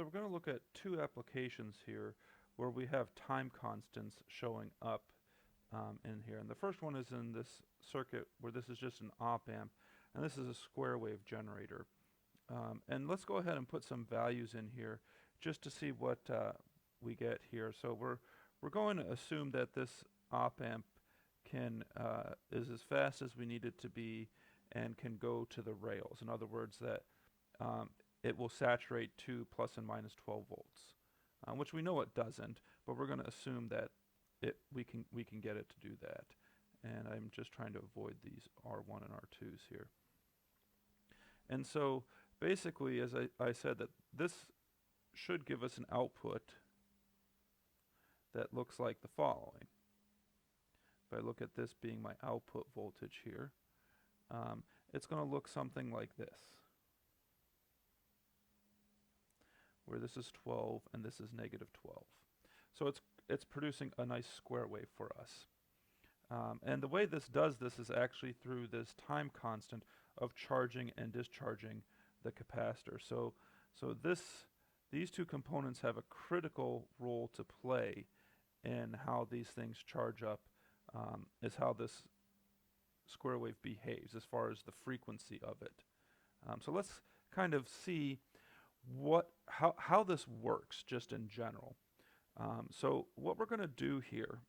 So we're going to look at two applications here where we have time constants showing up in here. And the first one is in this circuit where this is just an op-amp, and this is a square wave generator. And let's go ahead and put some values in here just to see what we get here. So we're going to assume that this op-amp is as fast as we need it to be and can go to the rails. In other words, that it will saturate to plus and minus 12 volts, which we know it doesn't, but we're going to assume that we can get it to do that. And I'm just trying to avoid these R1 and R2s here. And so basically, as I said, that this should give us an output that looks like the following. If I look at this being my output voltage here, it's going to look something like this, where this is 12 and this is negative 12. So it's producing a nice square wave for us. And the way this does this is actually through this time constant of charging and discharging the capacitor. So these two components have a critical role to play in how these things charge up, is how this square wave behaves as far as the frequency of it. So let's kind of see how this works just in general. So what we're going to do here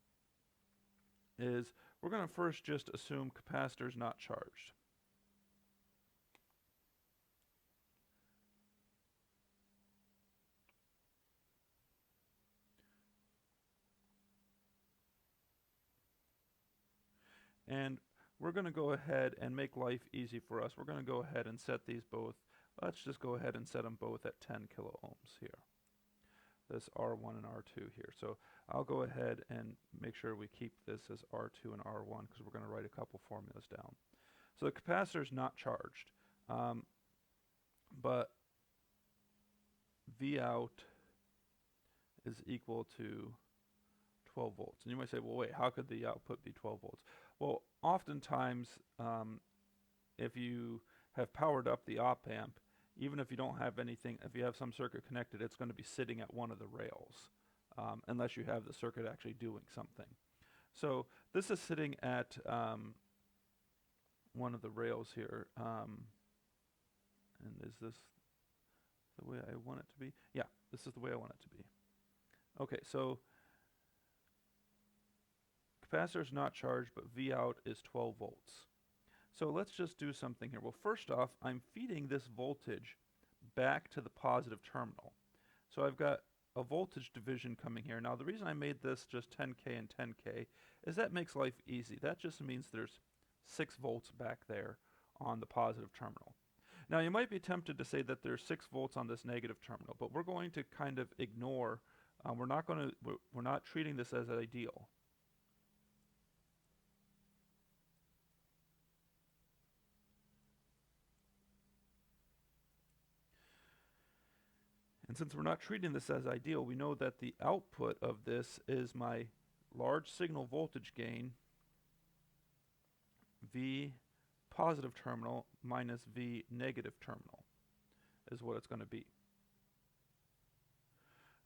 is we're going to first just assume capacitor is not charged. And we're going to go ahead and make life easy for us. We're going to go ahead and set these both. Let's just go ahead and set them both at 10 kilo ohms here. This R1 and R2 here. So I'll go ahead and make sure we keep this as R2 and R1 because we're going to write a couple formulas down. So the capacitor is not charged, but V out is equal to 12 volts. And you might say, well, wait, how could the output be 12 volts? Well, oftentimes, if you have powered up the op-amp, even if you don't have anything, if you have some circuit connected, it's going to be sitting at one of the rails, unless you have the circuit actually doing something. So this is sitting at one of the rails here. And is this the way I want it to be? Yeah, this is the way I want it to be. Okay, so capacitor is not charged, but V out is 12 volts. So let's just do something here. Well, first off, I'm feeding this voltage back to the positive terminal. So I've got a voltage division coming here. Now, the reason I made this just 10K and 10K is that makes life easy. That just means there's 6 volts back there on the positive terminal. Now, you might be tempted to say that there's 6 volts on this negative terminal, but we're going to kind of ignore. We're not treating this as ideal. And since we're not treating this as ideal, we know that the output of this is my large signal voltage gain, V positive terminal minus V negative terminal, is what it's going to be.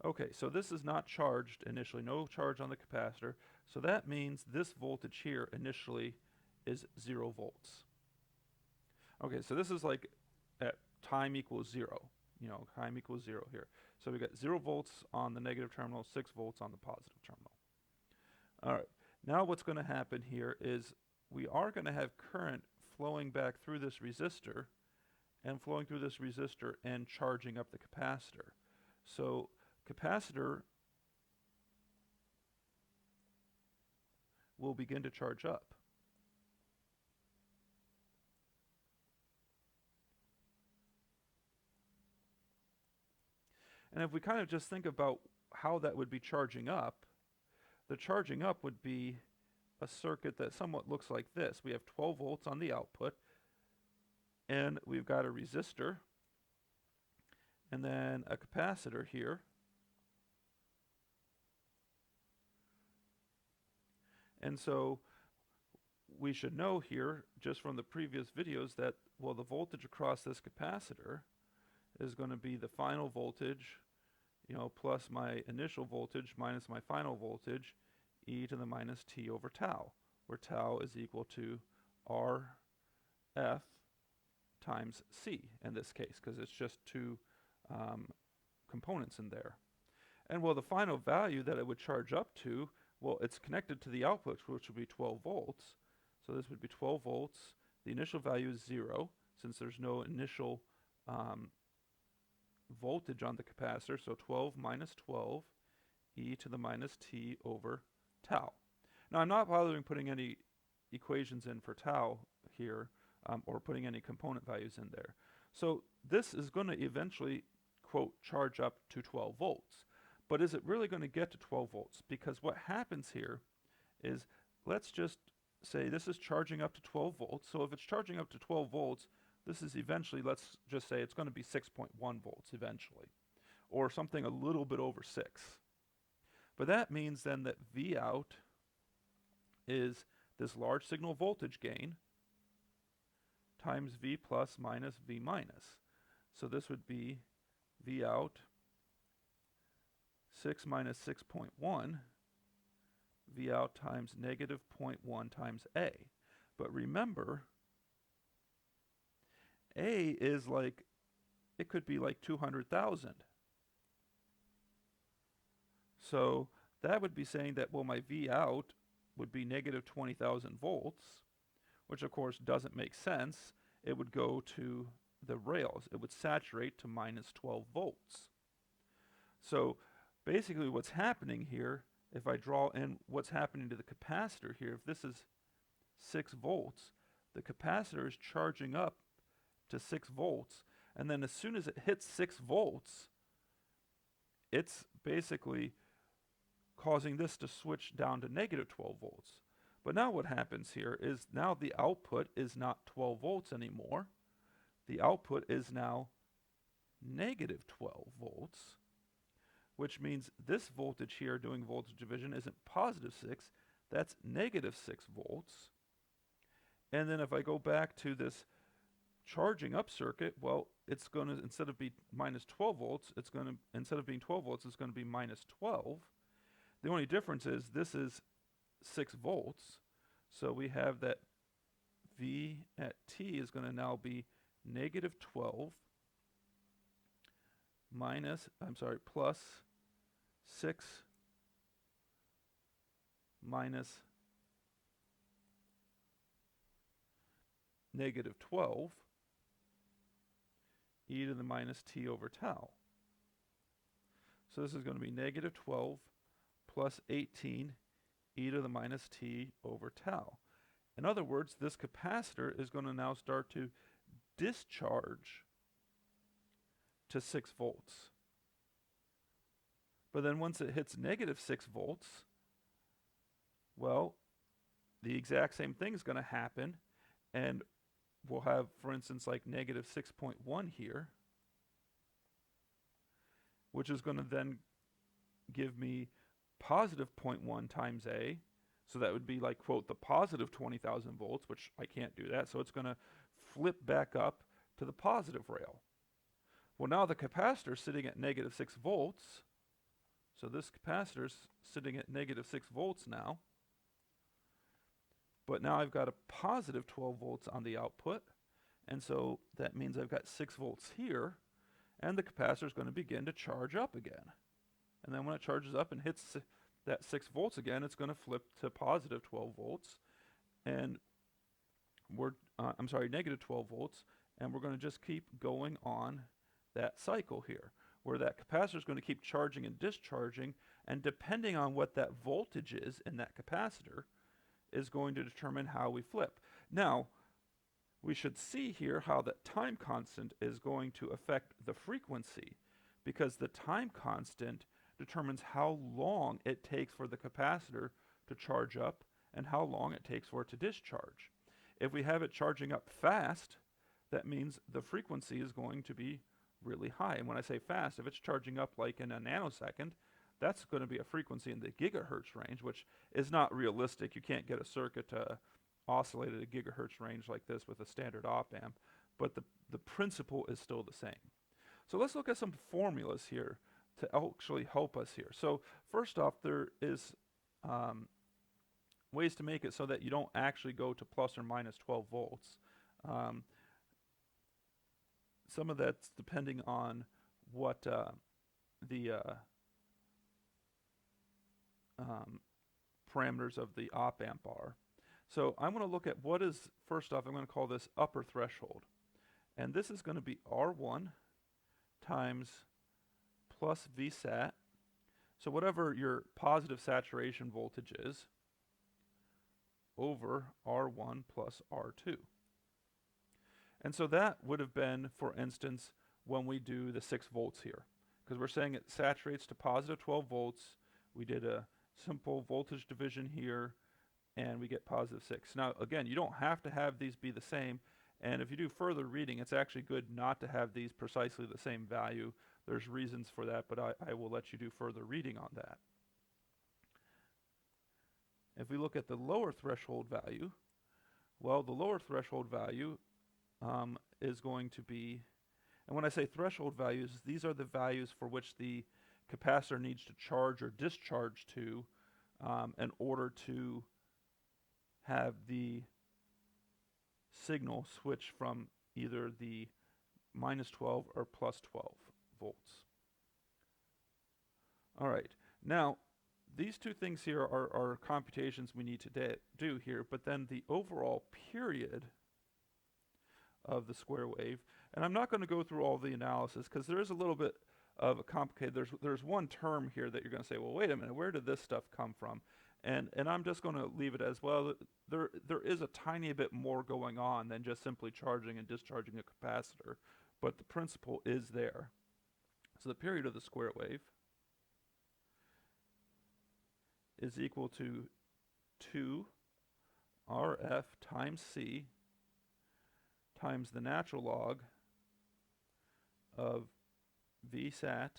Okay, so this is not charged initially, no charge on the capacitor, so that means this voltage here initially is 0 volts. Okay, so this is like at time equals 0. Time equals 0 here. So we got 0 volts on the negative terminal, 6 volts on the positive terminal. All right, now what's going to happen here is we are going to have current flowing back through this resistor and flowing through this resistor and charging up the capacitor. So capacitor will begin to charge up. And if we kind of just think about how that would be charging up, the charging up would be a circuit that somewhat looks like this. We have 12 volts on the output, and we've got a resistor, and then a capacitor here. And so we should know here, just from the previous videos, that, well, the voltage across this capacitor is going to be the final voltage plus my initial voltage minus my final voltage, e to the minus t over tau, where tau is equal to RF times C in this case, because it's just two components in there. And well, the final value that it would charge up to, well, it's connected to the output, which would be 12 volts. So this would be 12 volts. The initial value is 0, since there's no initial voltage on the capacitor. So 12 minus 12, e to the minus t over tau. Now, I'm not bothering putting any equations in for tau here, or putting any component values in there. So this is going to eventually, quote, charge up to 12 volts. But is it really going to get to 12 volts? Because what happens here is, let's just say this is charging up to 12 volts. So if it's charging up to 12 volts, this is eventually, let's just say it's going to be 6.1 volts eventually, or something a little bit over 6. But that means then that V out is this large signal voltage gain times V plus minus V minus. So this would be V out 6 minus 6.1, V out times negative 0.1 times A. But remember, A is like, it could be like 200,000. So that would be saying that, well, my V out would be negative 20,000 volts, which of course doesn't make sense. It would go to the rails. It would saturate to minus 12 volts. So basically what's happening here, if I draw in what's happening to the capacitor here, if this is 6 volts, the capacitor is charging up to 6 volts, and then as soon as it hits 6 volts, it's basically causing this to switch down to negative 12 volts. But now what happens here is now the output is not 12 volts anymore. The output is now negative 12 volts, which means this voltage here doing voltage division isn't positive 6, that's negative 6 volts. And then if I go back to this charging up circuit, well, it's going to, instead of be minus 12 volts, it's going to, instead of being 12 volts, it's going to be minus 12. The only difference is this is 6 volts. So we have that V at T is going to now be negative 12 plus 6 minus negative 12 e to the minus t over tau. So this is going to be negative 12 plus 18 e to the minus t over tau. In other words, this capacitor is going to now start to discharge to 6 volts. But then once it hits negative 6 volts, well, the exact same thing is going to happen, and we'll have, for instance, like negative 6.1 here, which is going to then give me positive 0.1 times A. So that would be like, quote, the positive 20,000 volts, which I can't do that. So it's going to flip back up to the positive rail. Well, now the capacitor is sitting at negative 6 volts. So this capacitor is sitting at negative 6 volts now. But now I've got a positive 12 volts on the output. And so that means I've got 6 volts here. And the capacitor is going to begin to charge up again. And then when it charges up and hits that 6 volts again, it's going to flip to positive 12 volts. And negative 12 volts. And we're going to just keep going on that cycle here, where that capacitor is going to keep charging and discharging. And depending on what that voltage is in that capacitor, is going to determine how we flip. Now, we should see here how that time constant is going to affect the frequency, because the time constant determines how long it takes for the capacitor to charge up and how long it takes for it to discharge. If we have it charging up fast, that means the frequency is going to be really high. And when I say fast, if it's charging up like in a nanosecond, that's going to be a frequency in the gigahertz range, which is not realistic. You can't get a circuit to oscillate at a gigahertz range like this with a standard op amp, but the principle is still the same. So let's look at some formulas here to actually help us here. So first off, there is ways to make it so that you don't actually go to plus or minus 12 volts. Some of that's depending on what the parameters of the op amp are. So I'm going to look at what is, first off, I'm going to call this upper threshold. And this is going to be R1 times plus VSAT. So whatever your positive saturation voltage is, over R1 plus R2. And so that would have been, for instance, when we do the 6 volts here. Because we're saying it saturates to positive 12 volts. We did a simple voltage division here, and we get positive 6. Now, again, you don't have to have these be the same. And if you do further reading, it's actually good not to have these precisely the same value. There's reasons for that, but I will let you do further reading on that. If we look at the lower threshold value, well, the lower threshold value is going to be, and when I say threshold values, these are the values for which the capacitor needs to charge or discharge to in order to have the signal switch from either the minus 12 or plus 12 volts. All right, now these two things here are computations we need to do here, but then the overall period of the square wave, and I'm not going to go through all the analysis because there is a little bit of a complicated, there's one term here that you're going to say, well, wait a minute, where did this stuff come from? And I'm just going to leave it as, well, there is a tiny bit more going on than just simply charging and discharging a capacitor, but the principle is there. So the period of the square wave is equal to 2 RF times C times the natural log of VSAT,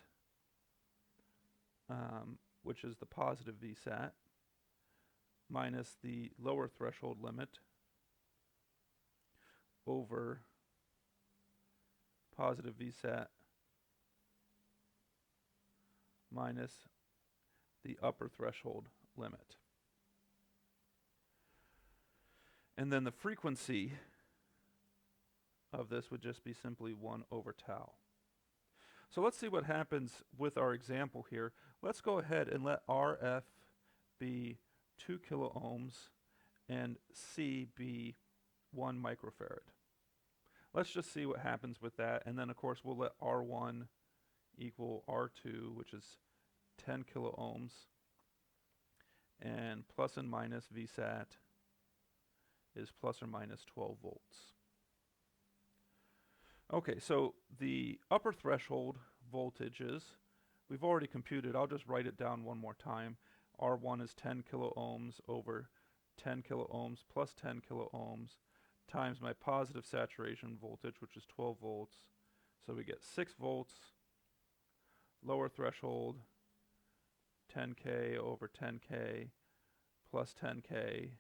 which is the positive VSAT, minus the lower threshold limit over positive VSAT minus the upper threshold limit. And then the frequency of this would just be simply 1 over tau. So let's see what happens with our example here. Let's go ahead and let RF be 2 kilo ohms and C be 1 microfarad. Let's just see what happens with that, and then of course we'll let R1 equal R2, which is 10 kilo ohms, and plus and minus VSAT is plus or minus 12 volts. Okay, so the upper threshold voltages we've already computed. I'll just write it down one more time. R1 is 10 kilo ohms over 10 kilo ohms plus 10 kilo ohms times my positive saturation voltage, which is 12 volts. So we get 6 volts, lower threshold, 10K over 10K plus 10K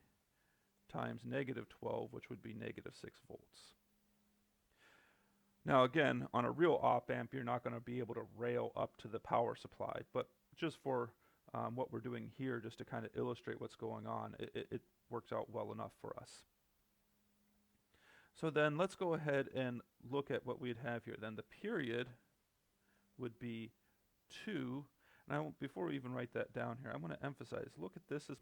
times negative 12, which would be negative 6 volts. Now again, on a real op amp, you're not going to be able to rail up to the power supply, but just for what we're doing here, just to kind of illustrate what's going on, it works out well enough for us. So then let's go ahead and look at what we'd have here. Then the period would be 2, and before we even write that down here, I want to emphasize, look at this as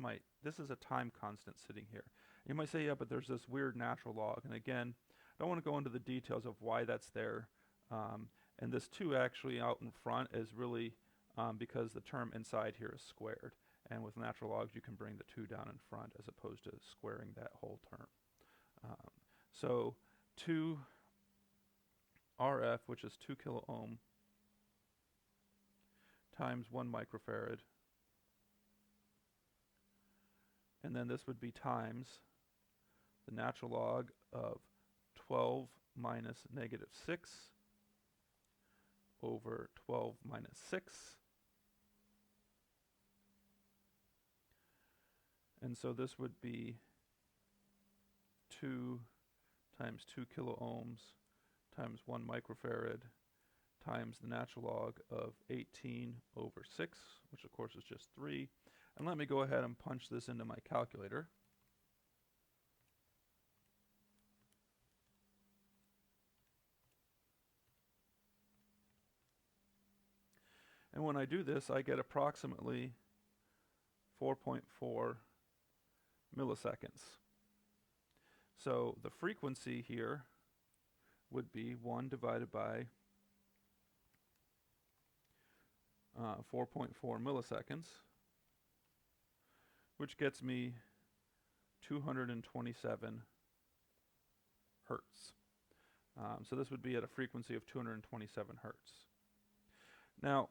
this is a time constant sitting here. You might say, yeah, but there's this weird natural log, and again, I don't want to go into the details of why that's there. And this 2 actually out in front is really because the term inside here is squared. And with natural logs, you can bring the 2 down in front as opposed to squaring that whole term. So 2 RF, which is 2 kilo ohm, times 1 microfarad. And then this would be times the natural log of 12 minus negative 6 over 12 minus 6. And so this would be 2 times 2 kilo ohms times 1 microfarad times the natural log of 18 over 6, which of course is just 3. And let me go ahead and punch this into my calculator. And when I do this, I get approximately 4.4 milliseconds. So the frequency here would be 1 divided by 4.4 milliseconds, which gets me 227 hertz. So this would be at a frequency of 227 hertz. Now,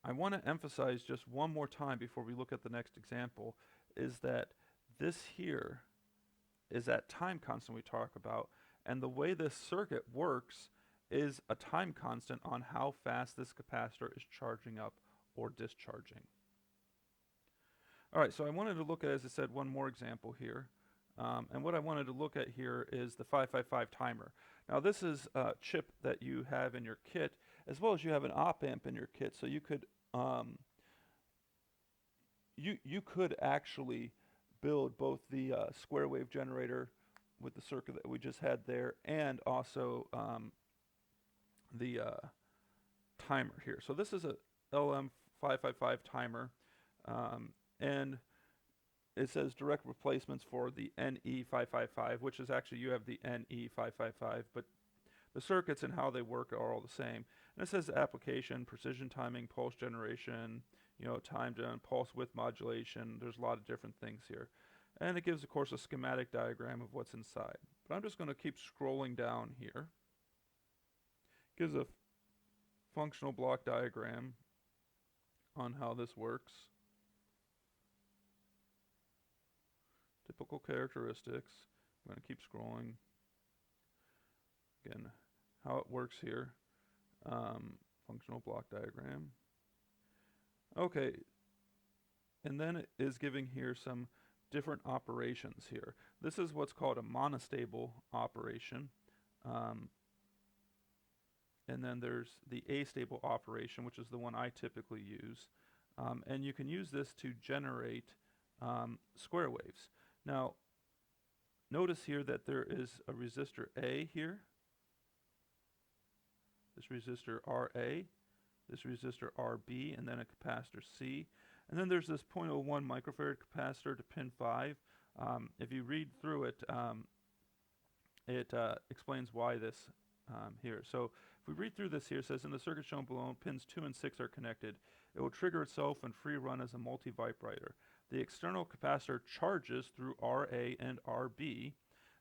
I want to emphasize just one more time before we look at the next example, is that this here is that time constant we talk about, and the way this circuit works is a time constant on how fast this capacitor is charging up or discharging. Alright, so I wanted to look at, as I said, one more example here. And what I wanted to look at here is the 555 timer. Now this is a chip that you have in your kit, as well as you have an op amp in your kit, so you could you could actually build both the square wave generator with the circuit that we just had there, and also the timer here. So this is a LM555 timer, and it says direct replacements for the NE555, which is actually, you have the NE555, but the circuits and how they work are all the same. And it says application, precision timing, pulse generation, time to pulse width modulation. There's a lot of different things here. And it gives, of course, a schematic diagram of what's inside. But I'm just going to keep scrolling down here. It gives a functional block diagram on how this works. Typical characteristics. I'm going to keep scrolling. Again, how it works here. Functional block diagram. Okay, and then it is giving here some different operations here. This is what's called a monostable operation. And then there's the astable operation, which is the one I typically use. And you can use this to generate square waves. Now, notice here that there is a resistor A here, this resistor RA, this resistor RB, and then a capacitor C. And then there's this 0.01 microfarad capacitor to pin 5. If you read through it, it explains why this here. So if we read through this here, it says, in the circuit shown below, pins 2 and 6 are connected. It will trigger itself and free run as a multivibrator. The external capacitor charges through RA and RB.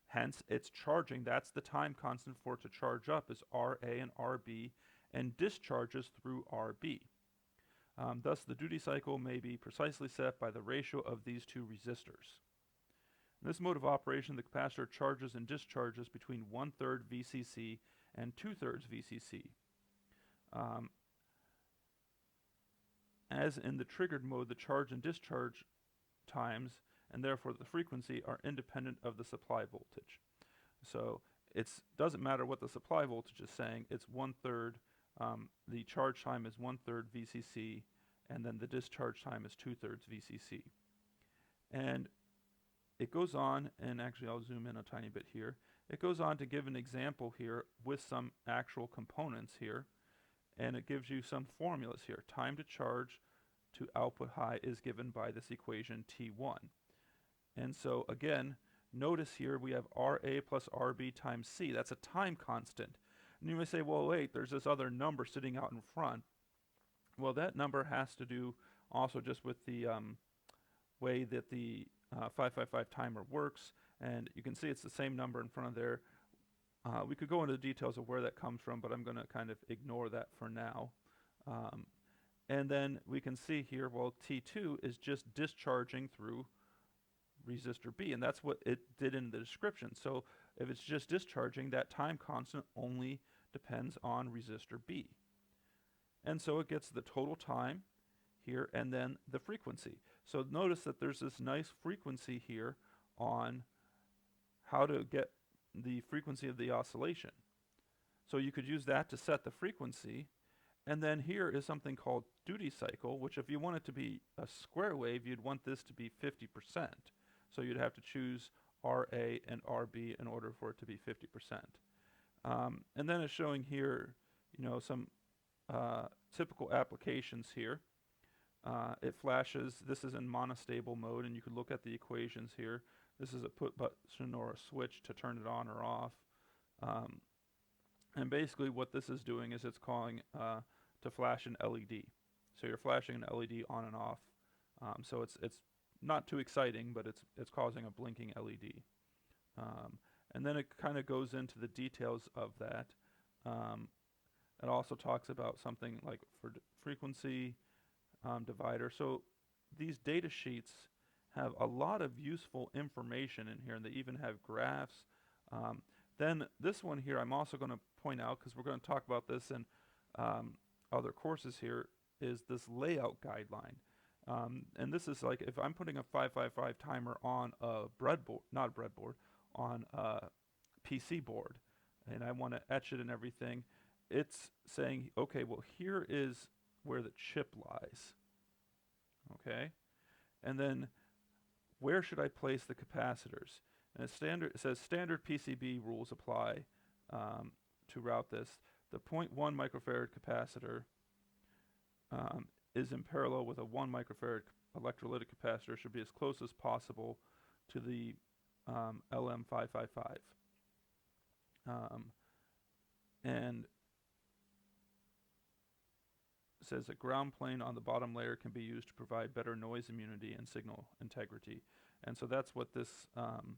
Hence, it's charging. That's the time constant for it to charge up, is RA and RB, and discharges through RB. Thus, the duty cycle may be precisely set by the ratio of these two resistors. In this mode of operation, the capacitor charges and discharges between 1/3 VCC and 2/3 VCC. As in the triggered mode, the charge and discharge times, and therefore the frequency, are independent of the supply voltage. So it doesn't matter what the supply voltage is saying, it's 1/3, the charge time is 1/3 VCC, and then the discharge time is 2/3 VCC. And it goes on, and actually I'll zoom in a tiny bit here, it goes on to give an example here with some actual components here, and it gives you some formulas here. Time to charge to output high is given by this equation T1. And so again, notice here we have RA plus RB times C. That's a time constant. And you may say, well, wait, there's this other number sitting out in front. Well, that number has to do also just with the way that the 555 timer works. And you can see it's the same number in front of there. We could go into the details of where that comes from, but I'm going to kind of ignore that for now. And then we can see here, well, T2 is just discharging through resistor B, and that's what it did in the description. So if it's just discharging, that time constant only depends on resistor B. And so it gets the total time here and then the frequency. So notice that there's this nice frequency here on how to get the frequency of the oscillation. So you could use that to set the frequency. And then here is something called duty cycle, which if you want it to be a square wave, you'd want this to be 50%. So you'd have to choose RA and RB in order for it to be 50%. And then it's showing here, some typical applications here. It flashes, this is in monostable mode, and you can look at the equations here. This is a put button or a switch to turn it on or off. And basically what this is doing is it's calling to flash an LED. So you're flashing an LED on and off. So it's not too exciting, but it's causing a blinking LED. And then it kind of goes into the details of that. It also talks about something like for frequency divider. So these data sheets have a lot of useful information in here, and they even have graphs. Then this one here I'm also going to point out, because we're going to talk about this in other courses here, is this layout guideline. And this is like if I'm putting a 555 timer on a breadboard, not a breadboard, on a PC board, and I want to etch it and everything, it's saying, okay, well here is where the chip lies. Okay? And then where should I place the capacitors? And it says standard PCB rules apply to route this. The 0.1 microfarad capacitor is in parallel with a 1 microfarad electrolytic capacitor, should be as close as possible to the LM555. And it says a ground plane on the bottom layer can be used to provide better noise immunity and signal integrity. And so that's what this, I'm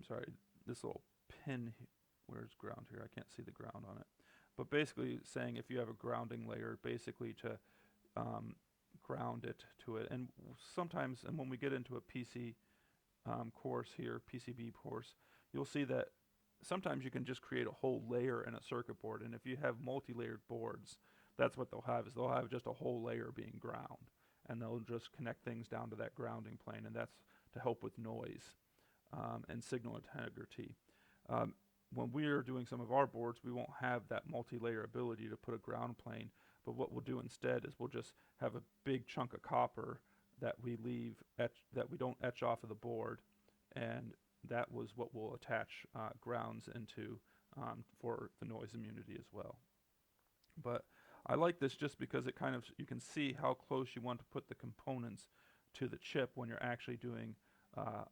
sorry, this little pin, where's ground here? I can't see the ground on it. But basically saying if you have a grounding layer, basically to ground it to it. And sometimes, and when we get into a PC course here, PCB course, you'll see that sometimes you can just create a whole layer in a circuit board. And if you have multi-layered boards, that's what they'll have, is they'll have just a whole layer being ground. And they'll just connect things down to that grounding plane, and that's to help with noise and signal integrity. When we're doing some of our boards, we won't have that multi-layer ability to put a ground plane, but what we'll do instead is we'll just have a big chunk of copper that we leave that we don't etch off of the board, and that was what we'll attach grounds into for the noise immunity as well. But I like this just because it kind of, you can see how close you want to put the components to the chip when you're actually doing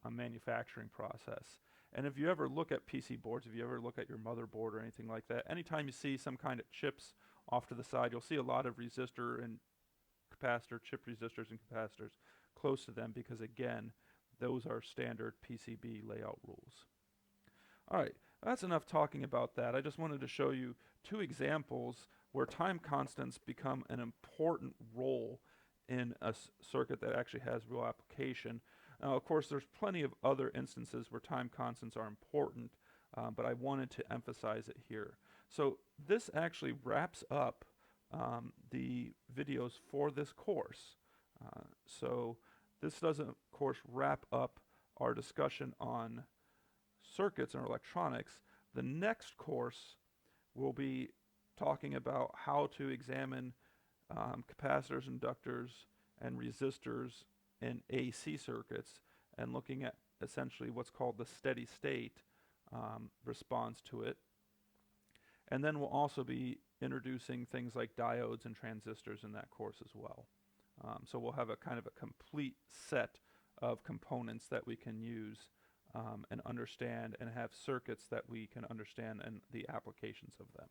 a manufacturing process. And if you ever look at PC boards, if you ever look at your motherboard or anything like that, anytime you see some kind of chips off to the side, you'll see a lot of resistor and capacitor, chip resistors and capacitors close to them, because again, those are standard PCB layout rules. All right, that's enough talking about that. I just wanted to show you two examples where time constants become an important role in a circuit that actually has real application. Now, of course, there's plenty of other instances where time constants are important, but I wanted to emphasize it here. So this actually wraps up the videos for this course. So this doesn't, of course, wrap up our discussion on circuits and electronics. The next course will be talking about how to examine capacitors, inductors, and resistors in AC circuits, and looking at essentially what's called the steady state response to it. And then we'll also be introducing things like diodes and transistors in that course as well. So we'll have a kind of a complete set of components that we can use and understand, and have circuits that we can understand and the applications of them.